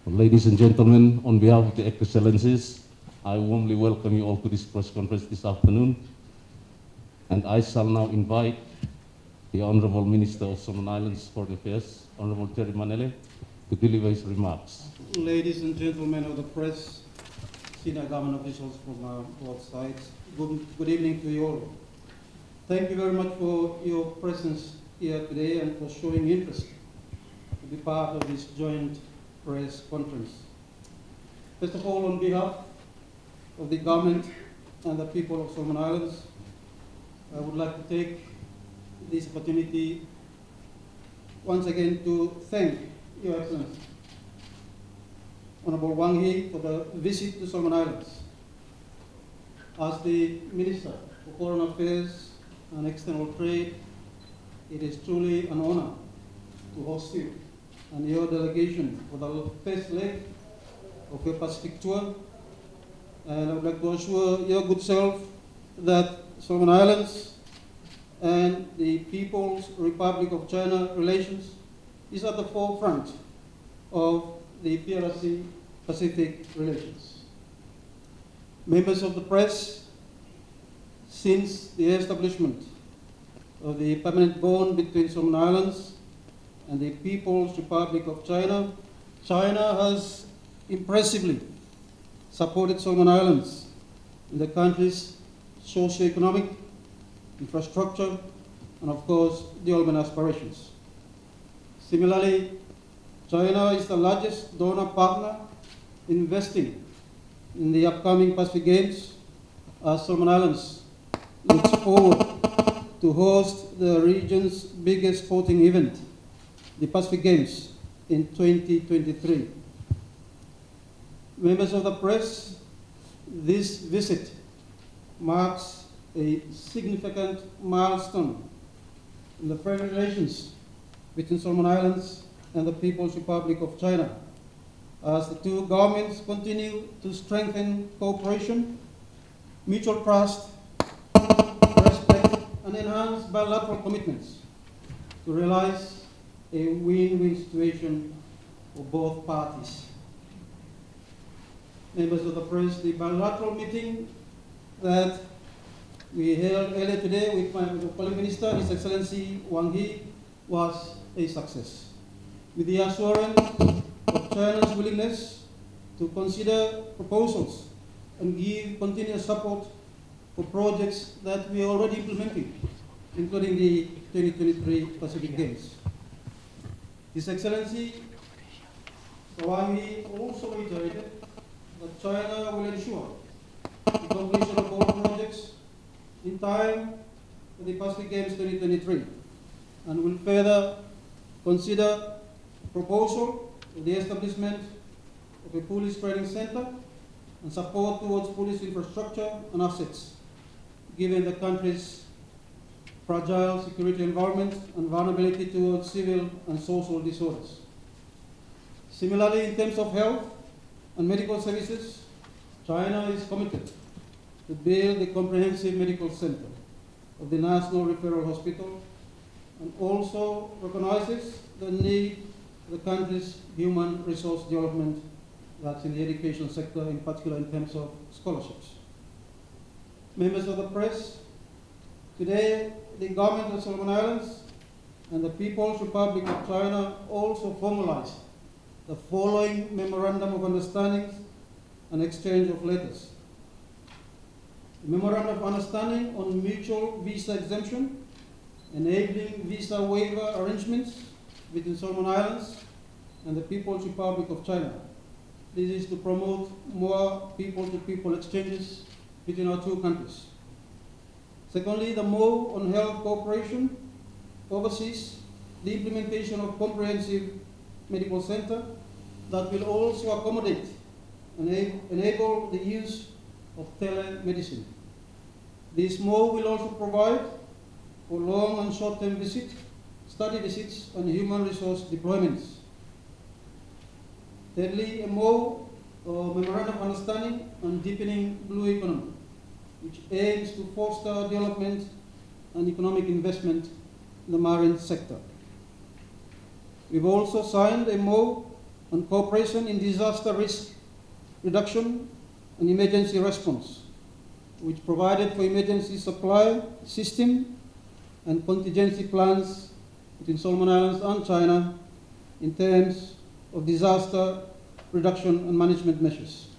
Ladies and gentlemen, on behalf of the Excellencies, I warmly welcome you all to this press conference this afternoon. And I shall now invite the Honorable Minister of Solomon Islands Foreign Affairs, Honorable Terry Manele, to deliver his remarks. Ladies and gentlemen of the press, senior government officials from both sides, good evening to you all. Thank you very much for your presence here today and for showing interest to be part of this joint press conference. First of all, on behalf of the government and the people of Solomon Islands, I would like to take this opportunity once again to thank Your Excellency, Honorable Wang Yi, for the visit to Solomon Islands. As the Minister for Foreign Affairs and External Trade, it is truly an honor to host you and your delegation for the first leg of your Pacific tour. And I would like to assure your good self that Solomon Islands and the People's Republic of China relations is at the forefront of the PRC Pacific relations. Members of the press, since the establishment of the permanent bond between Solomon Islands and the People's Republic of China, China has impressively supported Solomon Islands in the country's socio-economic, infrastructure, and of course, development aspirations. Similarly, China is the largest donor partner investing in the upcoming Pacific Games as Solomon Islands looks forward to host the region's biggest sporting event, the Pacific Games, in 2023. Members of the press, this visit marks a significant milestone in the friendly relations between Solomon Islands and the People's Republic of China, as the two governments continue to strengthen cooperation, mutual trust, respect, and enhance bilateral commitments to realize a win-win situation for both parties. Members of the press, the bilateral meeting that we held earlier today with my Foreign Minister, His Excellency Wang Yi, was a success, with the assurance of China's willingness to consider proposals and give continuous support for projects that we are already implementing, including the 2023 Pacific Games. His Excellency Wang Yi also reiterated that China will ensure the completion of all projects in time for the Pacific Games 2023 and will further consider proposal for the establishment of a police training center and support towards police infrastructure and assets, given the country's fragile security environment and vulnerability towards civil and social disorders. Similarly, in terms of health and medical services, China is committed to build a comprehensive medical center of the National Referral Hospital and also recognizes the need for the country's human resource development, that's in the education sector, in particular in terms of scholarships. Members of the press, today the government of Solomon Islands and the People's Republic of China also formalized the following Memorandum of Understanding and exchange of letters. The Memorandum of Understanding on mutual visa exemption, enabling visa waiver arrangements between Solomon Islands and the People's Republic of China. This is to promote more people-to-people exchanges between our two countries. Secondly, the MOU on health cooperation oversees the implementation of comprehensive medical center that will also accommodate and enable the use of telemedicine. This MOU will also provide for long and short-term visits, study visits, and human resource deployments. Thirdly, a more memorandum of understanding on deepening blue economy, which aims to foster development and economic investment in the marine sector. We've also signed a MOU on cooperation in disaster risk reduction and emergency response, which provided for emergency supply system and contingency plans between Solomon Islands and China in terms of disaster reduction and management measures.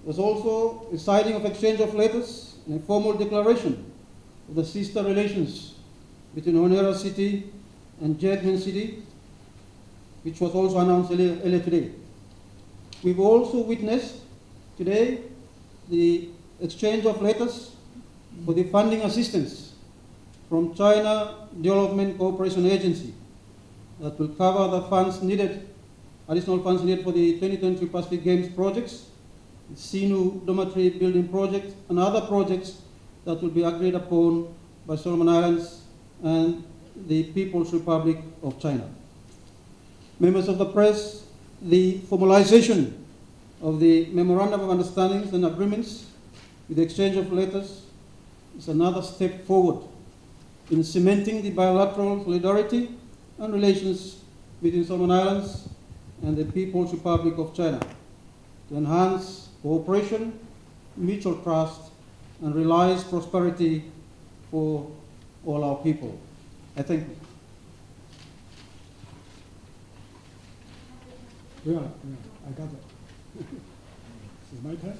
There's also a signing of exchange of letters and a formal declaration of the sister relations between Honiara City and Jedmen City, which was also announced earlier today. We've also witnessed today the exchange of letters for the funding assistance from China Development Cooperation Agency that will cover the funds needed, additional funds needed for the 2023 Pacific Games projects, the Sinu Dormitory Building Project, and other projects that will be agreed upon by Solomon Islands and the People's Republic of China. Members of the press, the formalization of the Memorandum of Understandings and Agreements with the exchange of letters is another step forward in cementing the bilateral solidarity and relations between Solomon Islands and the People's Republic of China to enhance cooperation, mutual trust, and realize prosperity for all our people. I thank you. Yeah, I got it. It's my turn.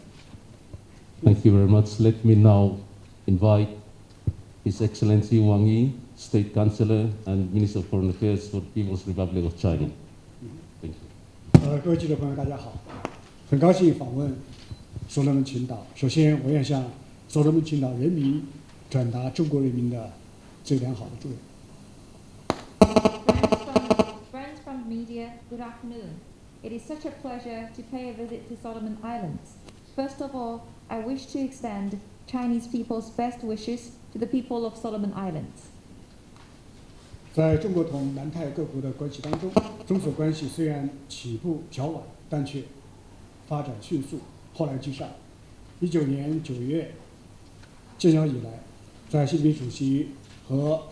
Thank you very much. Let me now invite His Excellency Wang Yi, State Councillor and Minister of Foreign Affairs for the People's Republic of China. Thank you. 各位记者朋友，大家好，很高兴访问所罗门群岛。首先，我也向所罗门群岛人民转达中国人民的最良好的祝愿。Friends from media, good afternoon. It is such a pleasure to pay a visit to Solomon Islands. First of all, I wish to extend Chinese people's best wishes to the people of Solomon Islands. 在中国同南太各国的关系当中，中所关系虽然起步较晚，但却发展迅速，后来居上。19年9月建交以来，在习近平主席和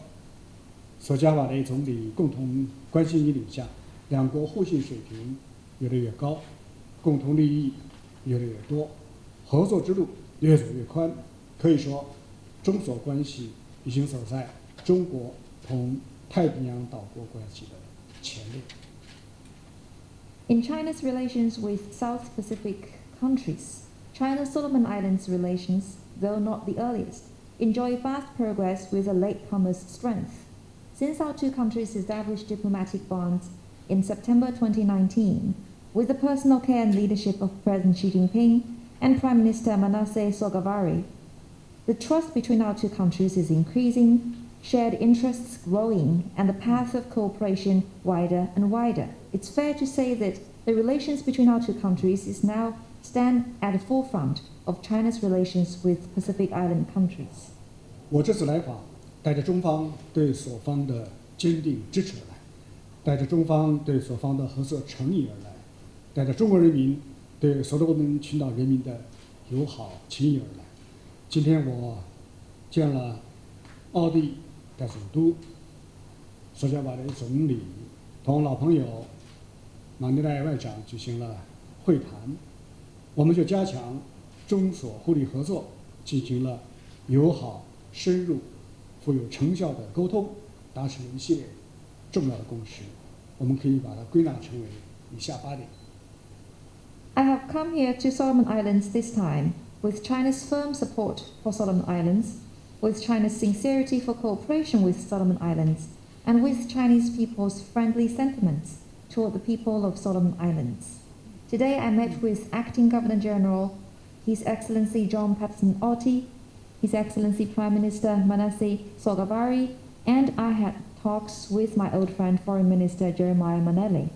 索加瓦雷总理共同关心引领下，两国互信水平越来越高，共同利益越来越多，合作之路越走越宽。可以说，中所关系已经走在中国同太平洋岛国关系的前列。In China's relations with South Pacific countries, China-Solomon Islands relations, though not the earliest, enjoy fast progress with a latecomer's strength. Since our two countries established diplomatic bonds in September 2019, with the personal care and leadership of President Xi Jinping and Prime Minister Manele Sogavari, the trust between our two countries is increasing, shared interests growing, and the path of cooperation wider and wider. It's fair to say that the relations between our two countries is now stand at the forefront of China's relations with Pacific Island countries. 我这次来访，带着中方对所方的坚定支持而来，带着中方对所方的合作诚意而来，带着中国人民对所罗门群岛人民的友好情谊而来。今天我见了奥地利的总督索加瓦雷总理，同老朋友马内莱外长举行了会谈，我们就加强中所互利合作，进行了友好、深入、富有成效的沟通，达成了一系列重要的共识。我们可以把它归纳成为以下8点。I have come here to Solomon Islands this time with China's firm support for Solomon Islands, with China's sincerity for cooperation with Solomon Islands, and with Chinese people's friendly sentiments toward the people of Solomon Islands. Today I met with Acting Governor General, His Excellency John Patterson Otti, His Excellency Prime Minister Manele Sogavari, and I had talks with my old friend Foreign Minister Jeremiah Manele.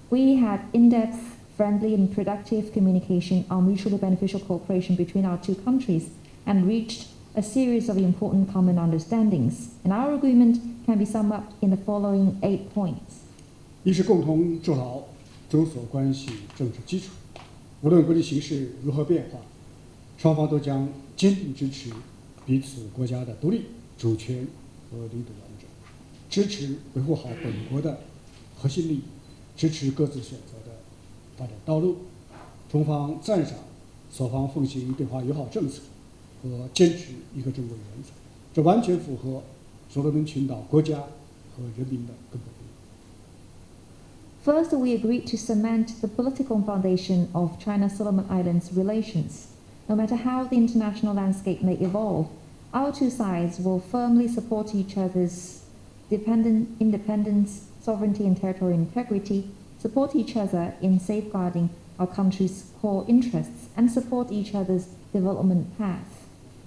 We had in-depth, friendly and productive communication on mutually beneficial cooperation between our two countries and reached a series of important common understandings, and our agreement can be summed up in the following 8 points. 一是共同筑牢中所关系政治基础，无论国际形势如何变化，双方都将坚定支持彼此国家的独立、主权和领土完整，支持维护好本国的核心利益，支持各自选择的发展道路。中方赞赏所方奉行对华友好政策和坚持一个中国原则，这完全符合所罗门群岛国家和人民的根本利益。First, we agreed to cement the political foundation of China-Solomon Islands relations. No matter how the international landscape may evolve, our two sides will firmly support each other's independence, sovereignty and territorial integrity, support each other in safeguarding our country's core interests, and support each other's development path.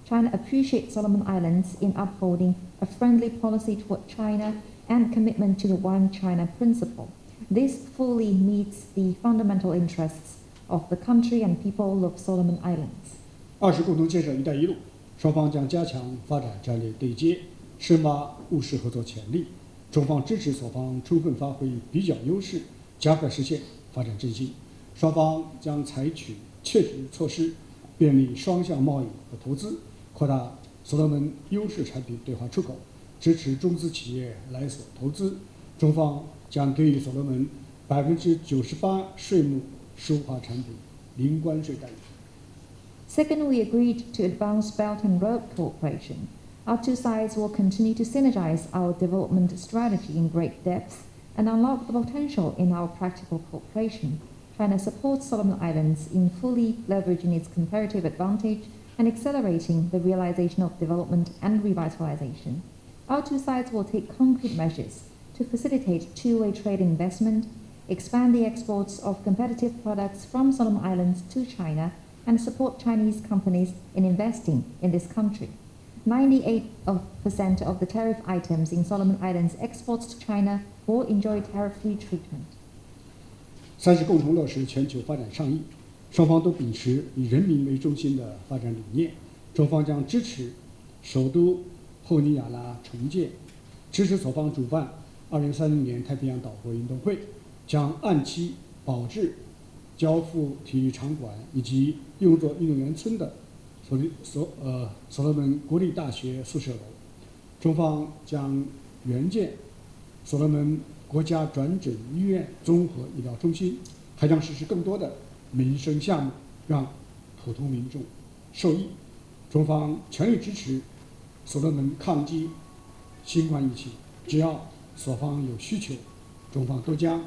China appreciates Solomon Islands in upholding a friendly policy toward China and commitment to the One China principle. This fully meets the fundamental interests of the country and people of Solomon Islands. 二是共同建设“一带一路”，双方将加强发展战略对接，深挖务实合作潜力。中方支持所方充分发挥比较优势，加快实现发展振兴。双方将采取切实措施，便利双向贸易和投资，扩大所罗门优势产品对华出口，支持中资企业来所投资。中方将给予所罗门98%税目输华产品零关税待遇。Second, we agreed to advance Belt and Road cooperation. Our two sides will continue to synergize our development strategy in great depth and unlock the potential in our practical cooperation. China supports Solomon Islands in fully leveraging its comparative advantage and accelerating the realization of development and revitalization. Our two sides will take concrete measures to facilitate two-way trade investment, expand the exports of competitive products from Solomon Islands to China, and support Chinese companies in investing in this country. 98% of the tariff items in Solomon Islands exports to China will enjoy tariff-free treatment. 三是共同落实全球发展倡议，双方都秉持以人民为中心的发展理念。中方将支持首都后尼亚拉重建，支持所方主办2030年太平洋岛国运动会，将按期保质交付体育场馆以及用作运动员村的所罗门国立大学宿舍楼。中方将援建所罗门国家转诊医院综合医疗中心，还将实施更多的民生项目，让普通民众受益。中方全力支持所罗门抗击新冠疫情，只要所方有需求，中方都将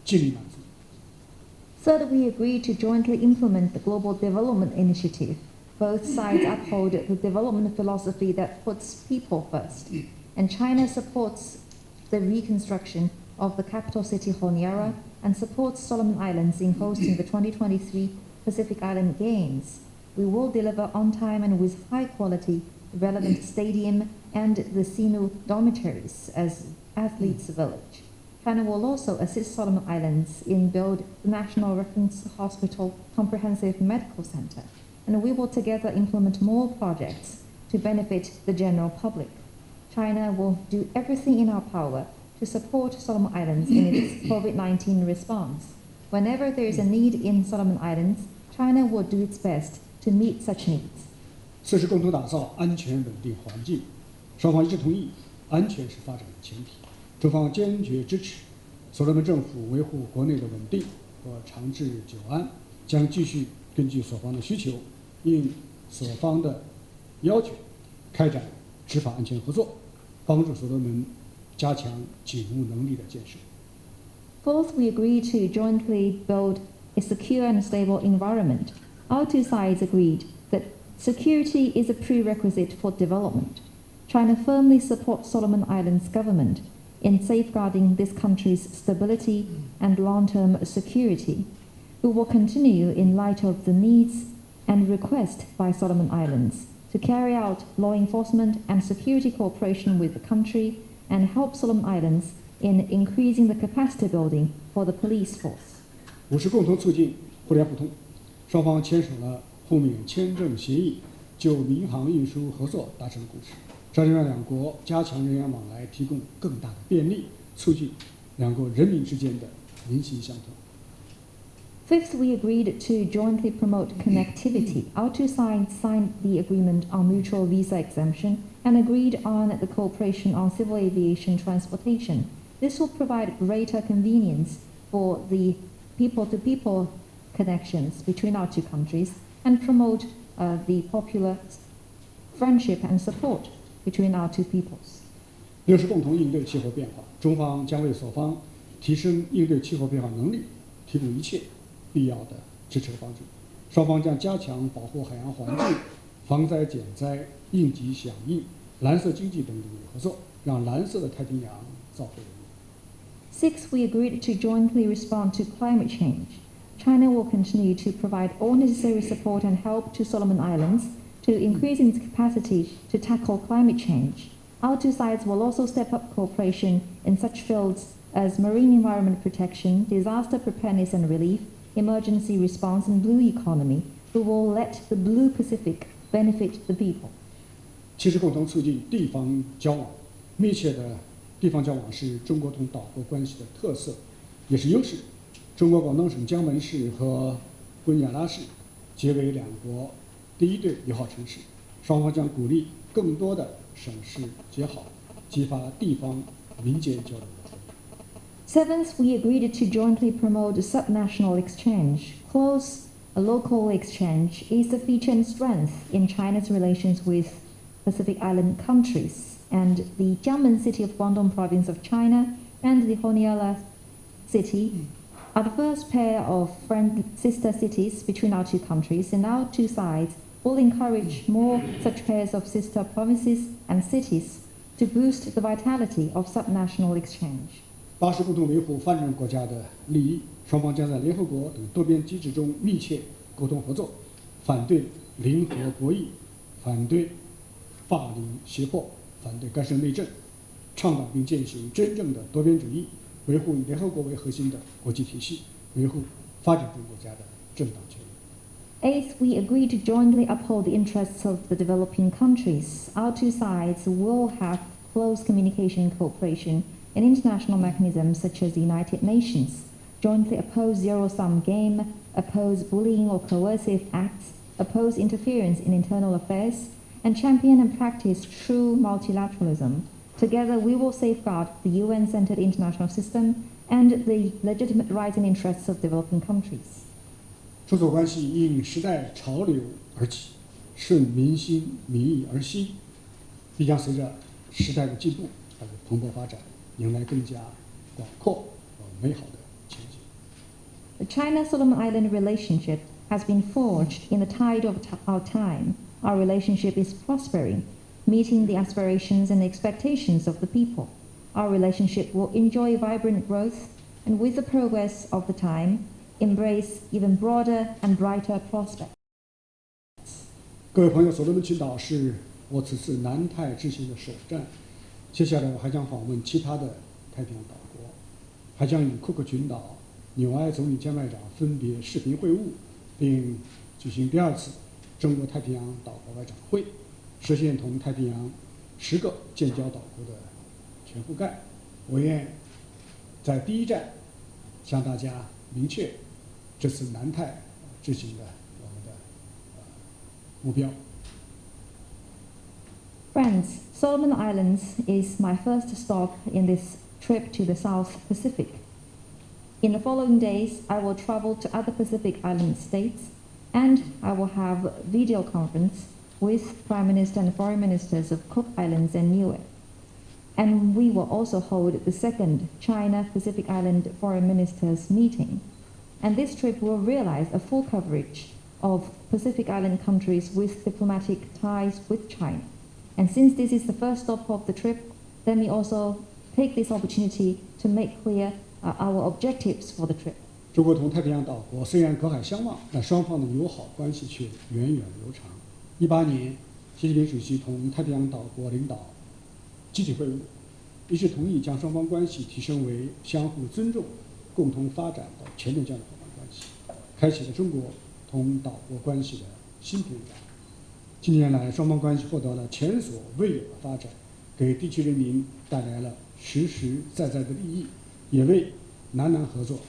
尽力满足。Third, we agreed to jointly implement the Global Development Initiative. Both sides uphold the development philosophy that puts people first, and China supports the reconstruction of the capital city Honiara and supports Solomon Islands in hosting the 2023 Pacific Island Games. We will deliver on time and with high quality the relevant stadium and the Sinu dormitories as athletes' village. China will also assist Solomon Islands in build the National Reference Hospital Comprehensive Medical Center, and we will together implement more projects to benefit the general public. China will do everything in our power to support Solomon Islands in its COVID-19 response. Whenever there is a need in Solomon Islands, China will do its best to meet such needs. 四是共同打造安全稳定环境，双方一致同意，安全是发展的前提。中方坚决支持所罗门政府维护国内的稳定和长治久安，将继续根据所方的需求，应所方的要求，开展执法安全合作，帮助所罗门加强警务能力的建设。Fourth, we agree to jointly build a secure and stable environment. Our two sides agreed that security is a prerequisite for development. China firmly supports Solomon Islands government in safeguarding this country's stability and long-term security. We will continue in light of the needs and request by Solomon Islands to carry out law enforcement and security cooperation with the country and help Solomon Islands in increasing the capacity building for the police force. 五是共同促进互联互通，双方签署了互免签证协议，就民航运输合作达成共识，这让两国加强人员往来提供更大的便利，促进两国人民之间的民心相通。Fifth, we agreed to jointly promote connectivity. Our two sides signed the agreement on mutual visa exemption and agreed on the cooperation on civil aviation transportation. This will provide greater convenience for the people-to-people connections between our two countries and promote the popular friendship and support between our two peoples. 六是共同应对气候变化，中方将为所方提升应对气候变化能力提供一切必要的支持和帮助。双方将加强保护海洋环境、防灾减灾、应急响应、蓝色经济等领域合作，让蓝色的太平洋造福人民。Six, we agreed to jointly respond to climate change. China will continue to provide all necessary support and help to Solomon Islands to increase its capacity to tackle climate change. Our two sides will also step up cooperation in such fields as marine environment protection, disaster preparedness and relief, emergency response, and blue economy, who will let the blue Pacific benefit the people. 七是共同促进地方交往，密切的地方交往是中国同岛国关系的特色，也是优势。中国广东省江门市和昆雅拉市结为两国第一对友好城市，双方将鼓励更多的省市结好，激发地方民间交流的活力。Seventh, we agreed to jointly promote subnational exchange. Close local exchange is a feature and strength in China's relations with Pacific Island countries, and the Jiangmen city of Guangdong province of China and the Honiara city are the first pair of sister cities between our two countries, and our two sides will encourage more such pairs of sister provinces and cities to boost the vitality of subnational exchange. 八是共同维护发展中国家的利益，双方将在联合国等多边机制中密切沟通合作，反对零和博弈，反对霸凌胁迫，反对干涉内政，倡导并践行真正的多边主义，维护以联合国为核心的国际体系，维护发展中国家的正当权利。Eighth, we agreed to jointly uphold the interests of the developing countries. Our two sides will have close communication and cooperation in international mechanisms such as the United Nations, jointly oppose zero-sum game, oppose bullying or coercive acts, oppose interference in internal affairs, and champion and practice true multilateralism. Together, we will safeguard the UN-centered international system and the legitimate rights and interests of developing countries. 中佐关系应时代潮流而起，顺民心民意而息，必将随着时代的进步而蓬勃发展，迎来更加广阔和美好的前景。The China-Solomon Island relationship has been forged in the tide of our time. Our relationship is prospering, meeting the aspirations and expectations of the people. Our relationship will enjoy vibrant growth, and with the progress of the time, embrace even broader and brighter prospects. 各位朋友，所罗门群岛是我此次南太之行的首站，接下来我还将访问其他的太平洋岛国，还将与库克群岛、纽埃总理兼外长分别视频会晤，并举行第二次中国太平洋岛国外长会，实现同太平洋10个建交岛国的全覆盖。我愿在第一站向大家明确这次南太之行的我们的目标。Friends, Solomon Islands is my first stop in this trip to the South Pacific. In the following days, I will travel to other Pacific Island states, and I will have a video conference with Prime Minister and Foreign Ministers of Cook Islands and Niue. And we will also hold the second China-Pacific Island Foreign Ministers meeting. And this trip will realize a full coverage of Pacific Island countries with diplomatic ties with China. And since this is the first stop of the trip, let me also take this opportunity to make clear our objectives for the trip. 中国同太平洋岛国虽然隔海相望，但双方的友好关系却源远流长。18年，习近平主席同太平洋岛国领导集体会晤，一致同意将双方关系提升为相互尊重、共同发展的全面战略伙伴关系，开启了中国同岛国关系的新篇章。近年来，双方关系获得了前所未有的发展，给地区人民带来了实实在在的利益，也为南南合作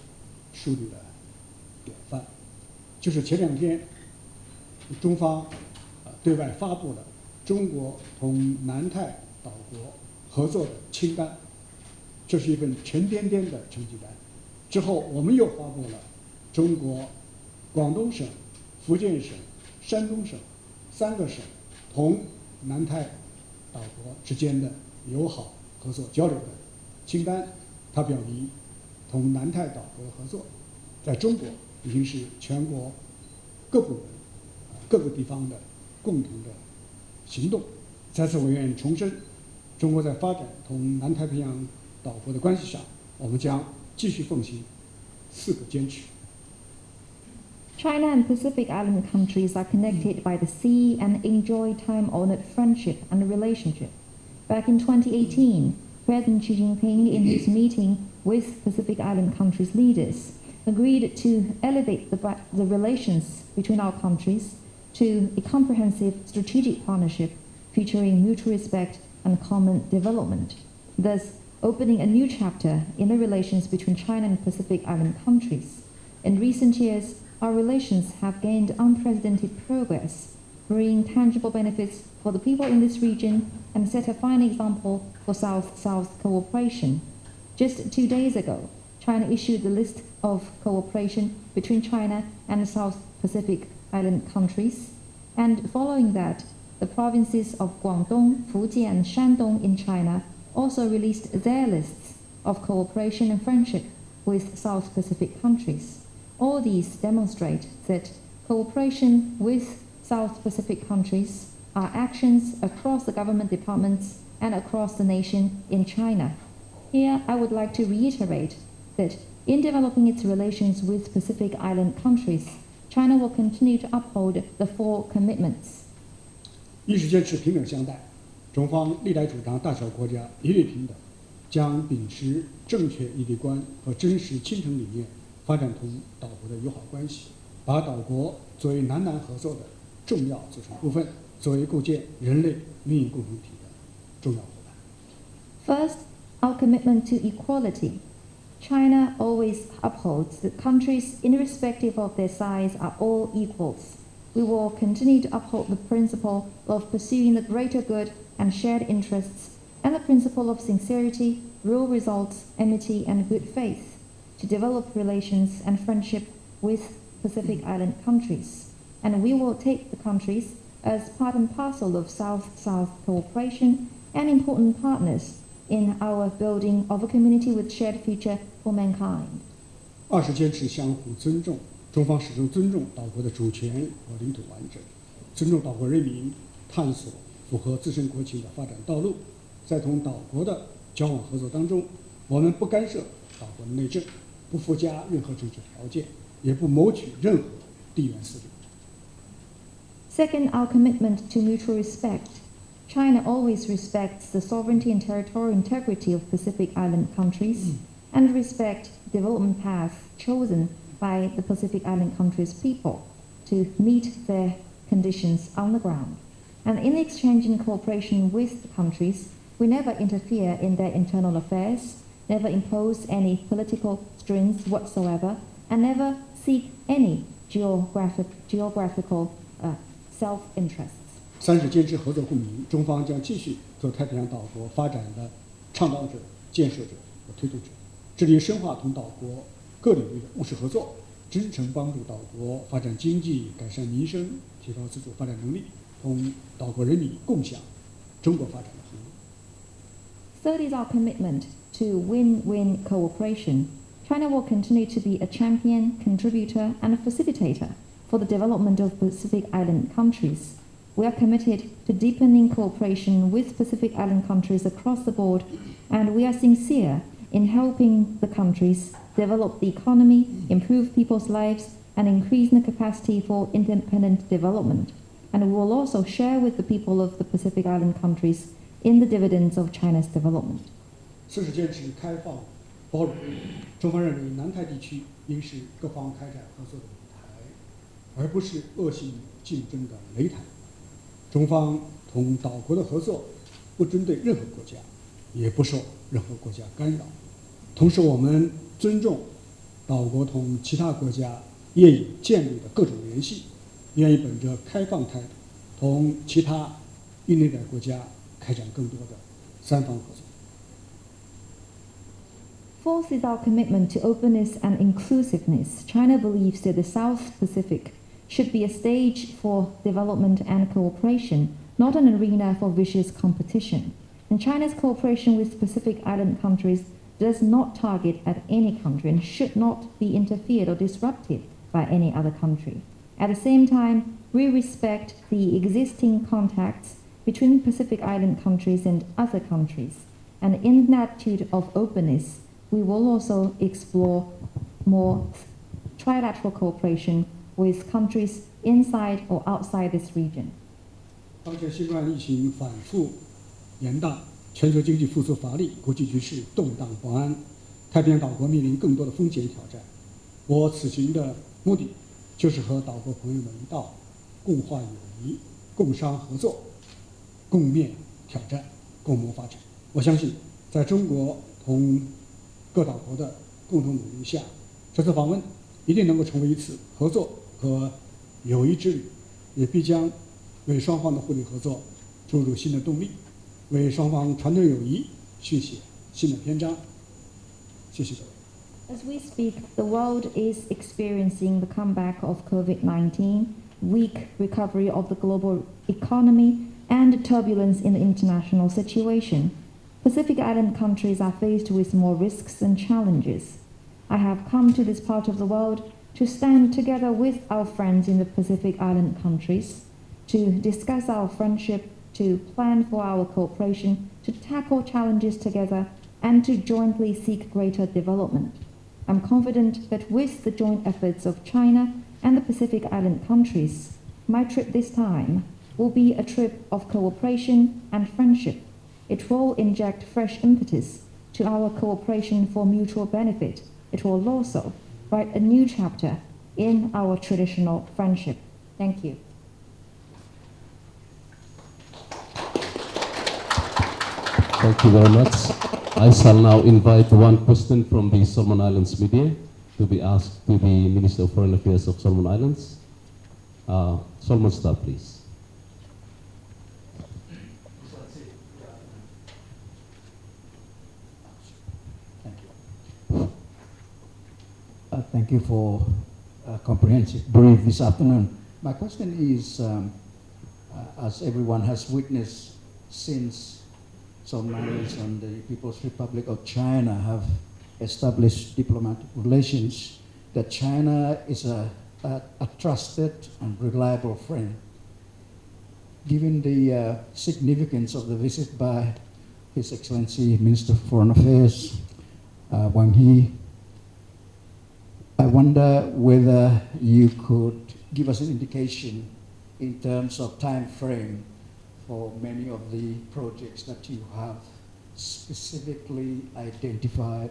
树立了典范。就是前2天，中方对外发布了中国同南太岛国合作的清单，这是一份沉甸甸的成绩单。之后，我们又发布了中国广东省、福建省、山东省3个省同南太岛国之间的友好合作交流的清单。它表明，同南太岛国合作在中国已经是全国各部门、各个地方的共同的行动。在此，我愿重申，中国在发展同南太平洋岛国的关系上，我们将继续奉行4个坚持。China and Pacific Island countries are connected by the sea and enjoy time-honored friendship and relationship. Back in 2018, President Xi Jinping, in his meeting with Pacific Island countries' leaders, agreed to elevate the relations between our countries to a comprehensive strategic partnership featuring mutual respect and common development, thus opening a new chapter in the relations between China and Pacific Island countries. In recent years, our relations have gained unprecedented progress, bringing tangible benefits for the people in this region and set a fine example for South-South cooperation. Just 2 days ago, China issued the list of cooperation between China and South Pacific Island countries, and following that, the provinces of Guangdong, Fujian, and Shandong in China also released their lists of cooperation and friendship with South Pacific countries. All these demonstrate that cooperation with South Pacific countries are actions across the government departments and across the nation in China. Here, I would like to reiterate that in developing its relations with Pacific Island countries, China will continue to uphold the 4 commitments. 一是坚持平等相待，中方历来主张大小国家一律平等，将秉持正确一地观和真实亲诚理念，发展同岛国的友好关系，把岛国作为南南合作的重要组成部分，作为构建人类命运共同体的重要伙伴。 First, our commitment to equality. China always upholds that countries, irrespective of their size, are all equals. We will continue to uphold the principle of pursuing the greater good and shared interests, and the principle of sincerity, real results, amity, and good faith, to develop relations and friendship with Pacific Island countries. And we will take the countries as part and parcel of South-South cooperation and important partners in our building of a community with shared future for mankind. 2是坚持相互尊重，中方始终尊重岛国的主权和领土完整，尊重岛国人民探索符合自身国情的发展道路。在同岛国的交往合作当中，我们不干涉岛国的内政，不附加任何政治条件，也不谋取任何地缘私利。 Second, our commitment to mutual respect. China always respects the sovereignty and territorial integrity of Pacific Island countries and respect development paths chosen by the Pacific Island countries' people to meet their conditions on the ground. And in exchange and cooperation with the countries, we never interfere in their internal affairs, never impose any political strings whatsoever, and never seek any geographical self-interests. 3是坚持合作共赢，中方将继续做太平洋岛国发展的倡导者、建设者和推动者，致力深化同岛国各领域的务实合作，真诚帮助岛国发展经济、改善民生、提高自主发展能力，同岛国人民共享中国发展的红利。 Third is our commitment to win-win cooperation. China will continue to be a champion, contributor, and a facilitator for the development of Pacific Island countries. We are committed to deepening cooperation with Pacific Island countries across the board, and we are sincere in helping the countries develop the economy, improve people's lives, and increase the capacity for independent development. And we will also share with the people of the Pacific Island countries in the dividends of China's development. 4是坚持开放、包容。中方认为，南太地区应是各方开展合作的舞台，而不是恶性竞争的擂台。中方同岛国的合作不针对任何国家，也不受任何国家干扰。同时，我们尊重岛国同其他国家业已建立的各种联系，愿意本着开放态度，同其他印内国家开展更多的三方合作。Fourth is our commitment to openness and inclusiveness. China believes that the South Pacific should be a stage for development and cooperation, not an arena for vicious competition. And China's cooperation with Pacific Island countries does not target at any country and should not be interfered or disrupted by any other country. At the same time, we respect the existing contacts between Pacific Island countries and other countries. And in an attitude of openness, we will also explore more trilateral cooperation with countries inside or outside this region. 当前新冠疫情反复延宕，全球经济复苏乏力，国际局势动荡不安，太平洋岛国面临更多的风险挑战。我此行的目的就是和岛国朋友们一道，共话友谊，共商合作，共面挑战，共谋发展。我相信，在中国同各岛国的共同努力下，这次访问一定能够成为一次合作和友谊之旅，也必将为双方的互利合作注入新的动力，为双方传统友谊续写新的篇章。谢谢各位。As we speak, the world is experiencing the comeback of COVID-19, weak recovery of the global economy, and turbulence in the international situation. Pacific Island countries are faced with more risks and challenges. I have come to this part of the world to stand together with our friends in the Pacific Island countries, to discuss our friendship, to plan for our cooperation, to tackle challenges together, and to jointly seek greater development. I'm confident that with the joint efforts of China and the Pacific Island countries, my trip this time will be a trip of cooperation and friendship. It will inject fresh impetus to our cooperation for mutual benefit. It will also write a new chapter in our traditional friendship. Thank you. Thank you very much. I shall now invite one question from the Solomon Islands media to be asked to the Minister of Foreign Affairs of Solomon Islands. Solomon Star, please. Thank you for a comprehensive brief this afternoon. My question is, as everyone has witnessed since Solomon Islands and the People's Republic of China have established diplomatic relations, that China is a trusted and reliable friend. Given the significance of the visit by His Excellency Minister of Foreign Affairs, Wang Yi, I wonder whether you could give us an indication in terms of time frame for many of the projects that you have specifically identified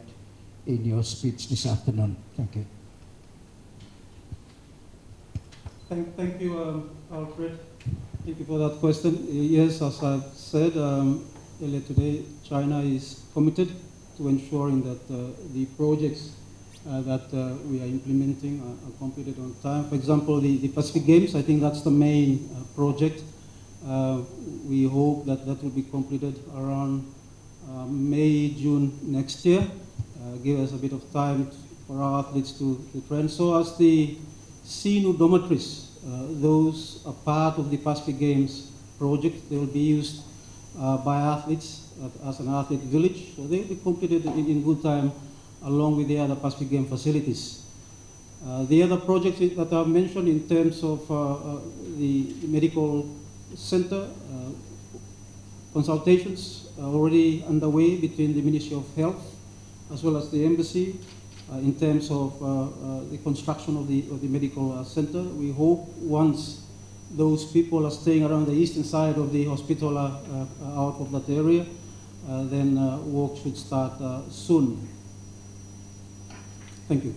in your speech this afternoon. Thank you. Thank you, Alfred. Thank you for that question. Yes, as I've said earlier today, China is committed to ensuring that the projects that we are implementing are completed on time. For example, the Pacific Games, I think that's the main project. We hope that that will be completed around May, June next year. Give us a bit of time for our athletes to train. So as the SENU dormitories, those are part of the Pacific Games project. They will be used by athletes as an athlete village. So they will be completed in good time along with the other Pacific Game facilities. The other projects that I've mentioned in terms of the medical center, consultations are already underway between the Ministry of Health as well as the embassy in terms of the construction of the medical center. We hope once those people are staying around the eastern side of the hospital out of that area, then work should start soon. Thank you.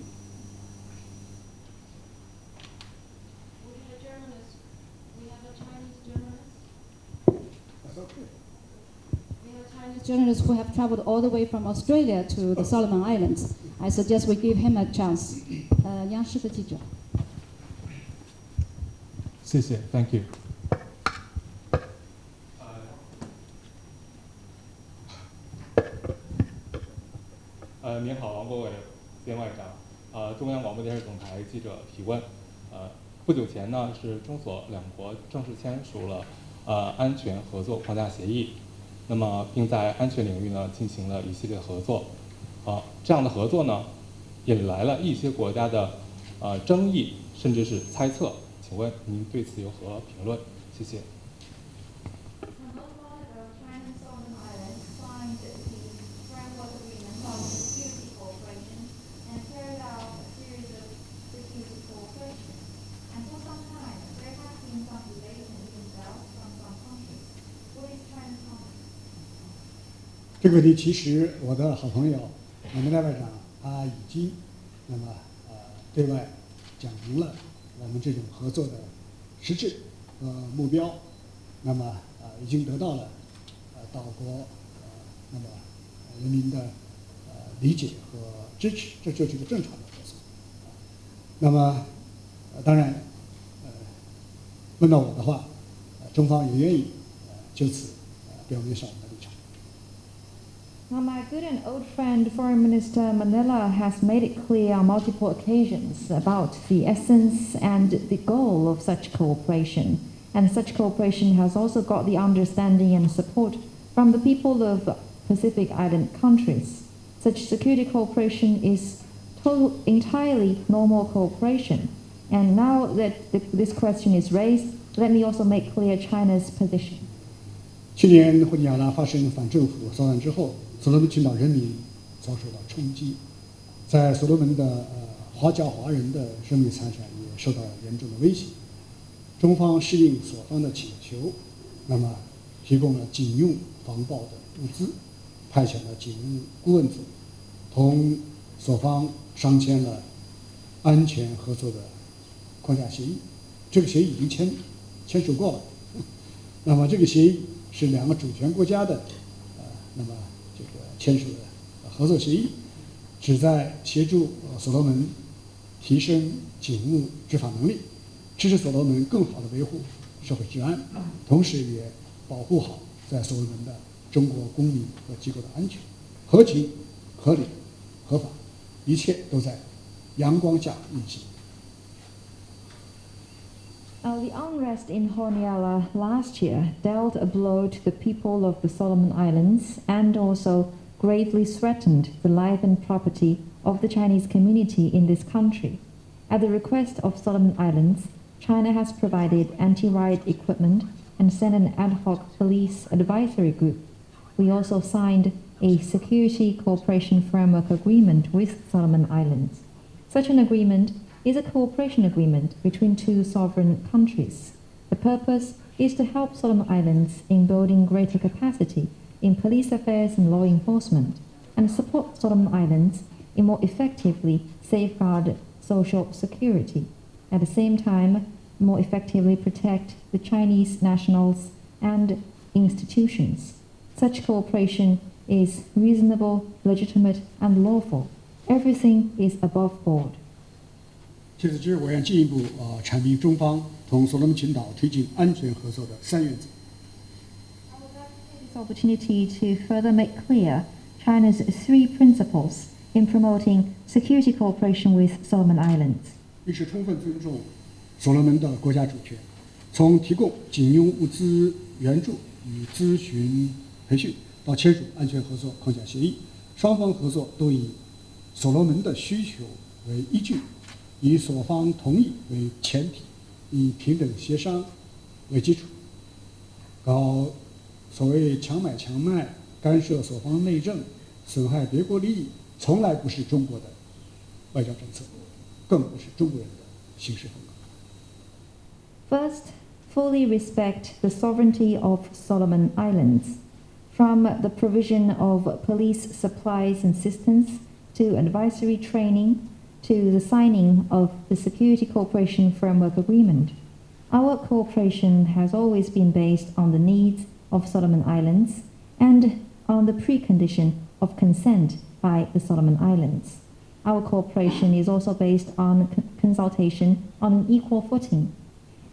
We have a Chinese journalist. Chinese journalists who have traveled all the way from Australia to the Solomon Islands. I suggest we give him a chance. 央视的记者。谢谢 ，Thank you。您好，王国伟边外长。中央广播电视总台记者提问。不久前呢，是中所两国正式签署了安全合作框架协议，那么并在安全领域呢进行了一系列合作。这样的合作呢，引来了一些国家的争议，甚至是猜测。请问您对此有何评论？谢谢。这个问题其实我的好朋友Manele外长他已经对外讲明了我们这种合作的实质和目标，已经得到了岛国人民的理解和支持，这就是一个正常的合作。当然问到我的话，中方也愿意就此表明上我们的立场。Now, my good and old friend, Foreign Minister Manele, has made it clear on multiple occasions about the essence and the goal of such cooperation. And such cooperation has also got the understanding and support from the people of Pacific Island countries. Such security cooperation is entirely normal cooperation. And now that this question is raised, let me also make clear China's position. 去年胡尼亚拉发生反政府骚乱之后，所罗门群岛人民遭受到冲击，在所罗门的华侨华人的生命财产也受到了严重的威胁。中方适应所方的请求，提供了警用防暴的物资，派遣了警务顾问组，同所方商签了安全合作的框架协议。这个协议已经签署过了。这个协议是两个主权国家的签署的合作协议，旨在协助所罗门提升警务执法能力，支持所罗门更好地维护社会治安，同时也保护好在所罗门的中国公民和机构的安全，合情、合理、合法，一切都在阳光下运行。The unrest in Honiara last year dealt a blow to the people of the Solomon Islands and also gravely threatened the life and property of the Chinese community in this country. At the request of Solomon Islands, China has provided anti-riot equipment and sent an ad hoc police advisory group. We also signed a security cooperation framework agreement with Solomon Islands. Such an agreement is a cooperation agreement between two sovereign countries. The purpose is to help Solomon Islands in building greater capacity in police affairs and law enforcement, and support Solomon Islands in more effectively safeguard social security. At the same time, more effectively protect the Chinese nationals and institutions. Such cooperation is reasonable, legitimate, and lawful. Everything is above board. 除此之外，我愿进一步阐明中方同所罗门群岛推进安全合作的三原则。I would like to take this opportunity to further make clear China's three principles in promoting security cooperation with Solomon Islands. 一是充分尊重所罗门的国家主权，从提供警用物资援助与咨询培训到签署安全合作框架协议，双方合作都以所罗门的需求为依据，以所方同意为前提，以平等协商为基础。搞所谓强买强卖、干涉所方内政、损害别国利益，从来不是中国的外交政策，更不是中国人的行事风格。First, fully respect the sovereignty of Solomon Islands. From the provision of police supplies and assistance to advisory training to the signing of the Security Cooperation Framework Agreement, our cooperation has always been based on the needs of Solomon Islands and on the precondition of consent by the Solomon Islands. Our cooperation is also based on consultation on an equal footing.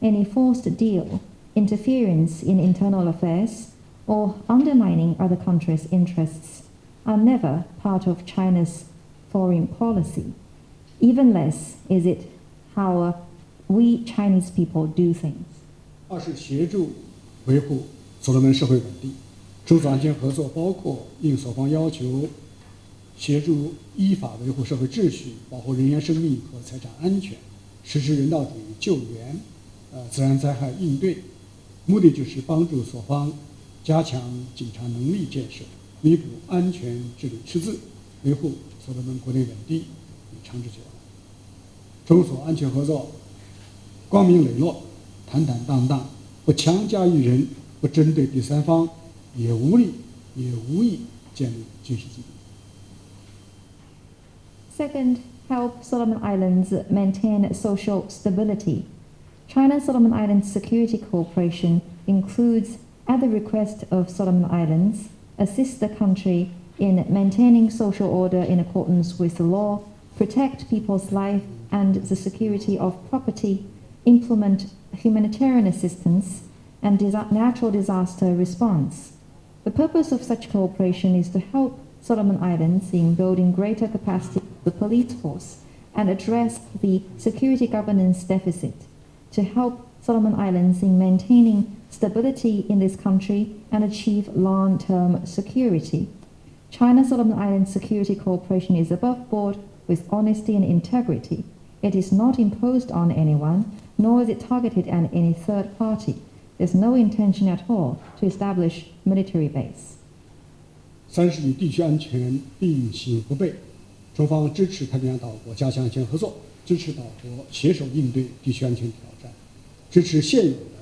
Any forced deal, interference in internal affairs, or undermining other countries' interests are never part of China's foreign policy. Even less is it how we Chinese people do things. 二是协助维护所罗门社会稳定。中所安全合作包括应所方要求，协助依法维护社会秩序，保护人员生命和财产安全，实施人道主义救援，自然灾害应对。目的就是帮助所方加强警察能力建设，弥补安全治理赤字，维护所罗门国内稳定与长治久安。中所安全合作光明磊落、坦坦荡荡，不强加于人，不针对第三方，也无力也无意建立军事基地。Second, help Solomon Islands maintain social stability. China-Solomon Islands Security Cooperation includes, at the request of Solomon Islands, assist the country in maintaining social order in accordance with the law, protect people's life and the security of property, implement humanitarian assistance, and natural disaster response. The purpose of such cooperation is to help Solomon Islands in building greater capacity of the police force and address the security governance deficit, to help Solomon Islands in maintaining stability in this country and achieve long-term security. China-Solomon Islands Security Cooperation is above board with honesty and integrity. It is not imposed on anyone, nor is it targeted at any third party. There's no intention at all to establish military base. 三是与地区安全并行不悖，中方支持太平洋岛国加强安全合作，支持岛国携手应对地区安全挑战，支持现有的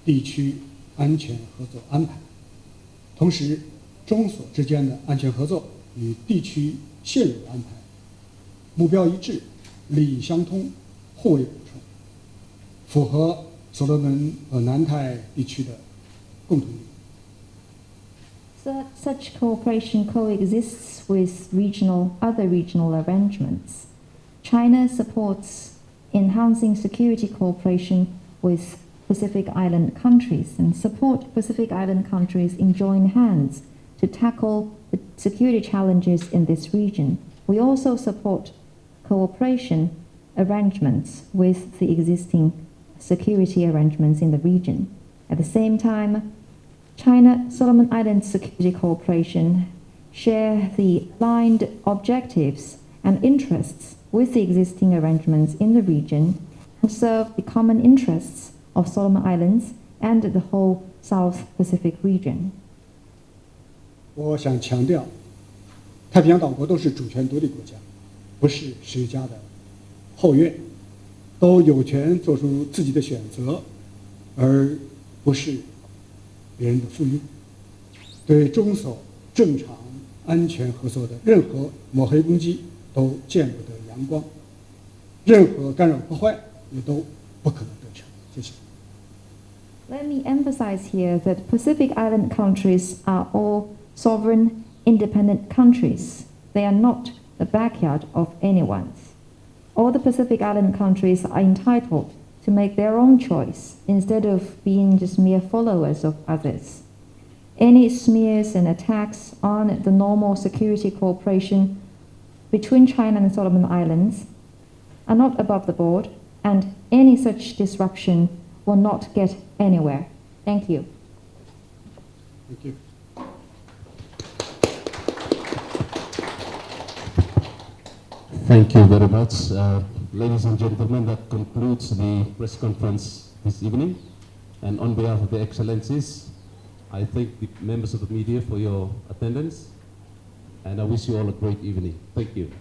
地区安全合作安排。同时，中所之间的安全合作与地区现有的安排目标一致、利益相通、互为补充，符合所罗门和南太地区的共同利益。Such cooperation coexists with other regional arrangements. China supports enhancing security cooperation with Pacific Island countries and support Pacific Island countries in joint hands to tackle the security challenges in this region. We also support cooperation arrangements with the existing security arrangements in the region. At the same time, China-Solomon Islands Security Cooperation share the aligned objectives and interests with the existing arrangements in the region and serve the common interests of Solomon Islands and the whole South Pacific region. 我想强调，太平洋岛国都是主权独立国家，不是谁家的后院，都有权做出自己的选择，而不是别人的附庸。对中所正常安全合作的任何抹黑攻击都见不得阳光，任何干扰破坏也都不可能得逞。谢谢。Let me emphasize here that Pacific Island countries are all sovereign, independent countries. They are not the backyard of anyone. All the Pacific Island countries are entitled to make their own choice instead of being just mere followers of others. Any smears and attacks on the normal security cooperation between China and Solomon Islands are not above the board, and any such disruption will not get anywhere. Thank you. Thank you. Thank you very much. Ladies and gentlemen, that concludes the press conference this evening. And on behalf of the Excellencies, I thank the members of the media for your attendance, and I wish you all a great evening. Thank you.